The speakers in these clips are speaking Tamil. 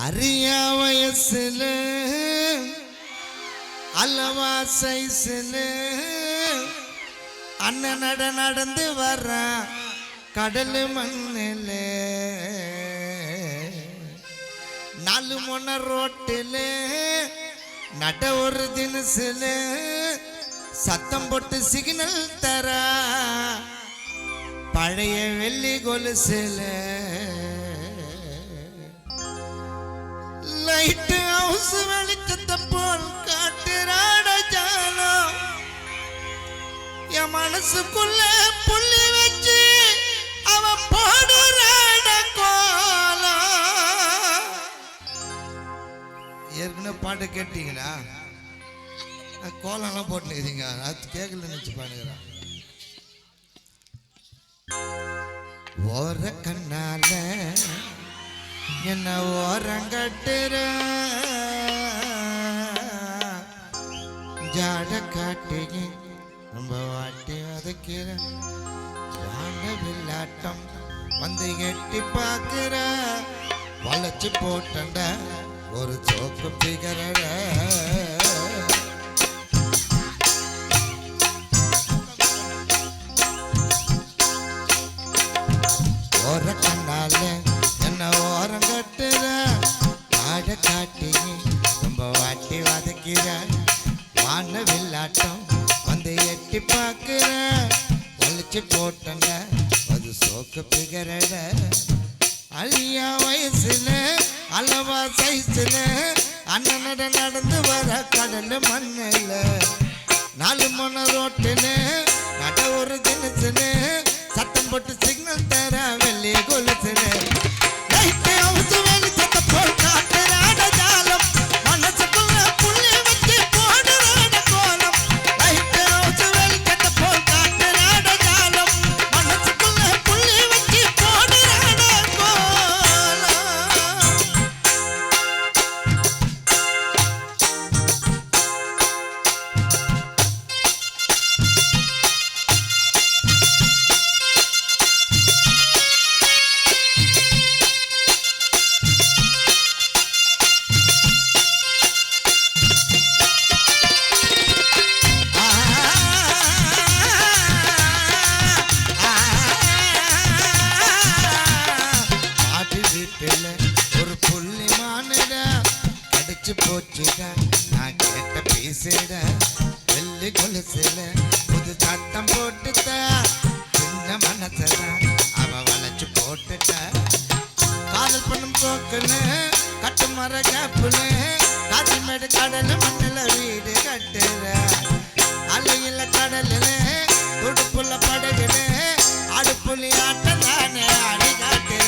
அரியா வயசுல அல்லவா சைஸ்ல அண்ணன் நடந்து வர்ற கடல் மண்ணில் நாலு மொன்ன ரோட்டில் நட ஒரு தினசுல சத்தம் போட்டு சிக்னல் தர பழைய வெள்ளி கொலுசுல லைட் ஹவுஸ் வெளிச்சத்தை போல் காட்டுறாட ஜாலம் என் மனசுக்குள்ள புள்ளி வச்சு அவ போடுறாட கோலம். ஏற்கனவே பாட்டு கேட்டீங்களா? கோலம்லாம் போட்டுக்கிறீங்க, அது கேட்கல நினைச்சு பாடுகிறான். ஓர கண்ணால என்ன ஓரங்கட்டுற ஜாட காட்டி ரொம்ப வாட்டி வதக்கிற வில்லாட்டம் வந்து எட்டி பார்க்கிற வளைச்சு போட்டண்ட ஒரு சோக்கு பிகர ஓர கண்ணால என்ன ஓரம் கட்டுற ஆட காட்டி ரொம்ப வாட்டி வதக்கிற வான வில்லாட்டம் வந்து எட்டி பார்க்கிற வலிச்சு போட்டங்க அது சோக்கு பிகரட அழியா வயசுல அளவா சைஸ்ல அண்ணனட நடந்து வர கடல் மண்ணில் நாலு மொன ரோட்டில் நட ஒரு தினசுல சத்தம் போட்டு சிக்னல் தர வெள்ளி கொலுசுல லைட் ஹவுஸ் வெளிச்சத்தை போல் காட்டுறாட ஜாலம் மனசுக்குள்ள புள்ளி வச்சு போடுறாட கோலம். லைட் ஹவுஸ் வெளிச்சத்தை போல் காட்டுறாட ஜாலம் மனசுக்குள்ள புள்ளி வச்சு போடுறாட கோலம். ஒரு புள்ளி மானிட கடிச்சு போச்சுட நான் கேட்ட பேசிட வெள்ளி கொலுசுல புது சத்தம் போட்டுட்ட சின்ன மனசுல அவ வளைச்சு போட்டுட்ட காதல் பண்ணும் போக்குன்னு கட்டு மர கேப்புல காசிமேடு கடல் மண்ணில் வீடு கட்டுற அலையில கடலில் துடுப்புல படகுல அடுப்புலி ஆட்டம் தானே அடி காட்டுற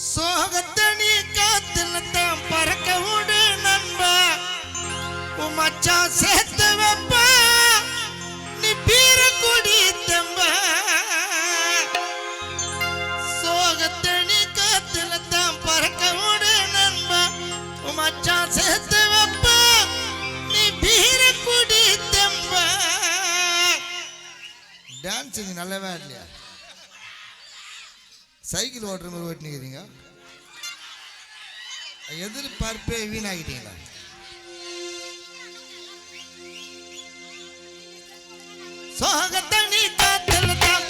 சோகத்தனி காத்துல தான் பறக்க விடு நண்பா உமச்சா சேர்த்து வைப்பா நீ பீர குடி தம்பா. சோகத்தனி காத்துல தான் பறக்க விடு நண்பா உமச்சா சேர்த்து வைப்பா நீ பீர குடி தம்பா. டான்ஸிங் நல்லவே இல்லையா? சைக்கிள் ஓட்டுற மாதிரி ஓட்டினுக்கிறீங்க, எதிர்பார்ப்பே வீணாகிட்டீங்களா? சோகத்தனி காத்துல தான்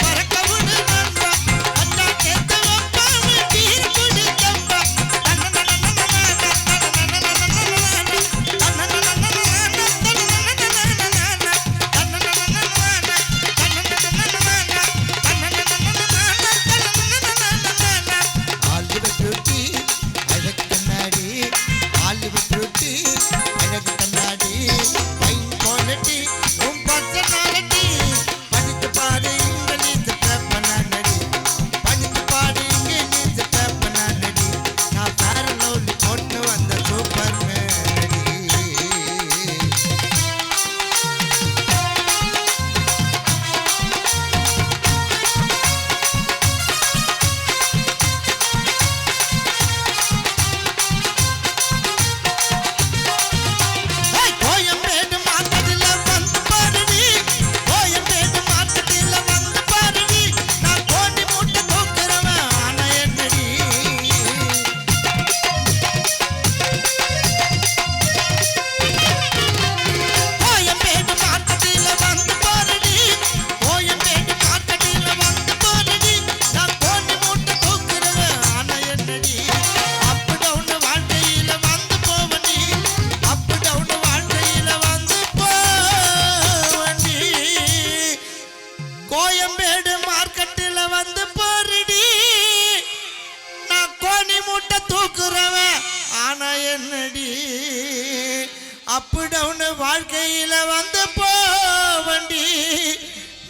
வாழ்க்கையில வந்து போவண்டி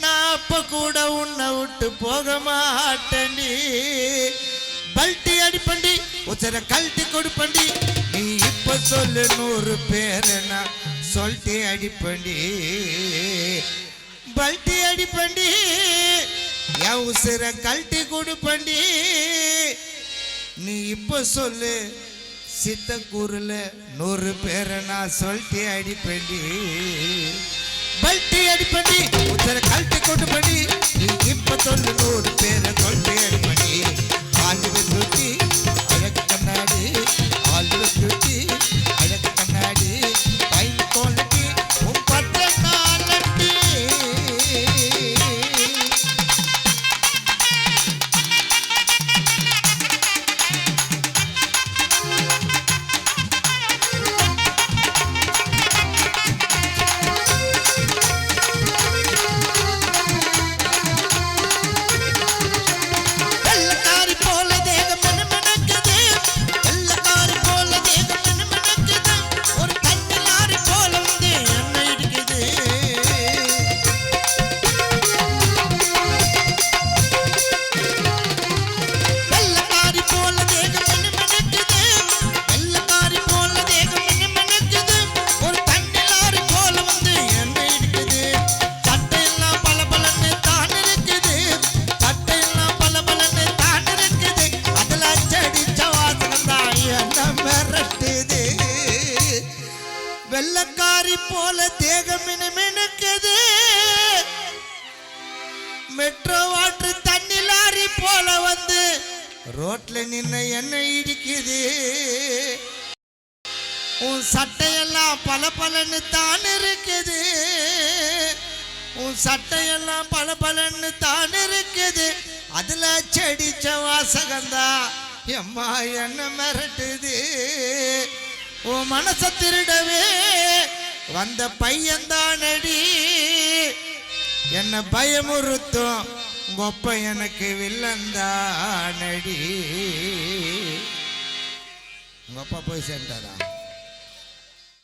நான் அப்ப கூட உன்னை விட்டு போக மாட்டேன்டி பல்ட்டி அடிப்பண்டி உச்சர கழட்டி கொடுப்பண்டி நீ இப்ப சொல்லு 100 பேர் நான் சொல்லிட்டு அடிப்பண்டி பல்ட்டி அடிப்பண்டி என் உசிர கழட்டி கொடுப்பண்டி நீ இப்ப சொல்லு சித்தக்கூறுல 100 பேரை நான் சொல்லிட்டு அடிப்பண்டி பல்ட்டி அடிப்பண்டி உத்தர கழட்டி கொடுப்பண்டி நீ இப்ப சொல்லு 100 பேரை சொல்லிட்டு அடிப்பண்டி ஆண்டு தூக்கி அழகு கண்ணாடி ஆண்டு தூக்கி அழகு கண்ணாடி பைன் குவாலிட்டி உன் பட்ட காலட்டி வெள்ளக்காரி போல தேகம் மினுக்குது மெட்ரோ வாட்டர் தண்ணி லாரி போல வந்து ரோட்ல நின்ன என்ன இடிக்குது உன் சட்டையெல்லாம் பலபலன்னு தான் இருக்குது உன் சட்டையெல்லாம் பலபலன்னு தான் இருக்குது அதுல செடிச்ச வாசகந்தா எம்மா என்ன மிரட்டுது உன் மனச திருடவே வந்த பையன்தானடி என்ன பயமுறுத்தும் உங்க அப்பா எனக்கு வில்லந்தானடி உங்க அப்பா போய் சேர்ந்தாரா